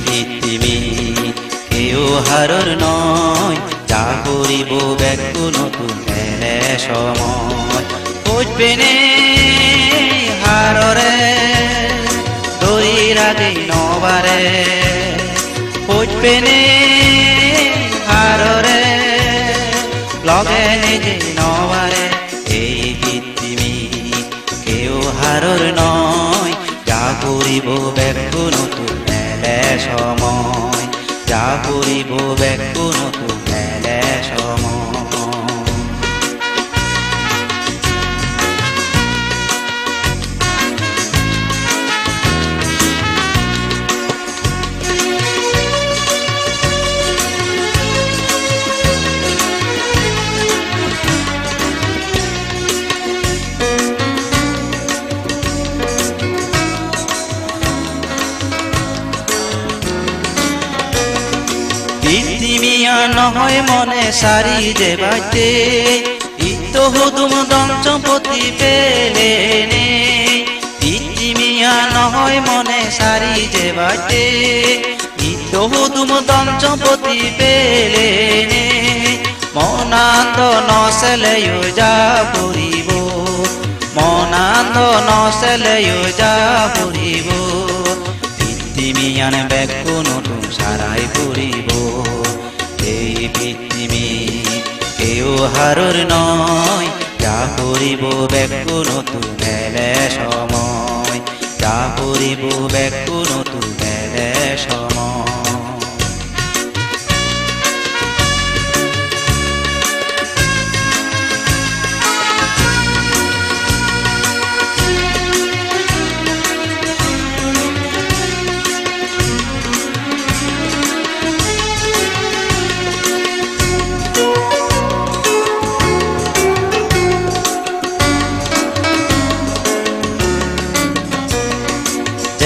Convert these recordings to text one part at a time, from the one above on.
পৃথিবী কেউ হারর নয়, যা করিব ব্যাকু নতুন এলে সময়। বুঝবে নে হাররে দড়ির আগে নবারে, বুঝবে নে হাররে লগে নিজে নবারে। এই পৃথিবী কেউ হারর নয়, যা করিব ব্যাকু নতুন এলে সময়, যা করিব ব্যাকু নতুন এলে সময়। পৃথিবীয়া নহয় মনে সারি যে বাজে, ইত হুদুম দঞ্চপতি পেলে নে। পৃথিবীয়া নহয় মনে সারি যে বাজে, ইত হুদুম দঞ্চপতি পেলে নে। মনান্দ নসলেয় যা পড়িব, মনান্দ নসলেয় যা পড়িব। পৃথিবীয়ান ব্যাকু নতুন সারাই পড়িব। এই পৃথিবী কেউ হারর নয়, যা করিব ব্যাকু নতুন এলে সময়, যা করিব ব্যাকু নতুন এলে সময়।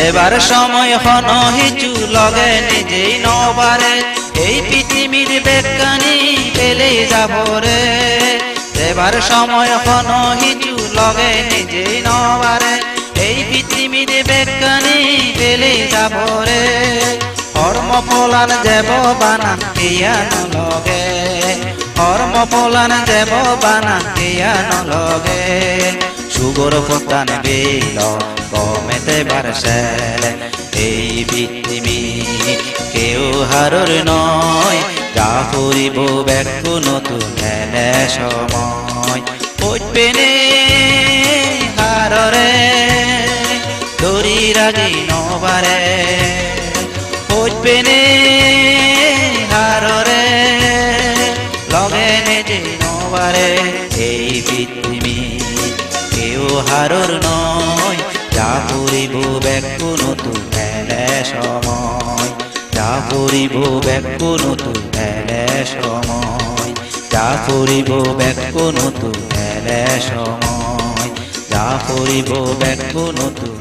এবার সময় হন হিচু লগে নিজেই নবারে, এই পৃথিবীর বেকানি পেলে যাব রে। এবার সময় হন হিচু লগে নিজেই নবারে, এই পৃথিবীর বেকানি পেলে যাব রে। কর্ম ফলান যাব বানা কেয়ান লগে, কর্ম ফলান যাব বানা কেয়ান লগে। সুগর ফতান বেল কমেতে বারসেল, এই পৃথিবী কেউ হারর নয়, যা করিব ব্যাকু নতুন এলে সময়। বুঝবে নে হাররে দড়ির আগে নবারে, বুঝবে নে হাররে লগে নিজে নবারে। এই পৃথিবী কেউ হারর নয়, যা করিব ব্যাকু নতুন এলে সময়, যা করিব ব্যাকু নতুন এলে সময়, যা করিব ব্যাকু নতুন এলে সময়, যা করিব ব্যাকু নতুন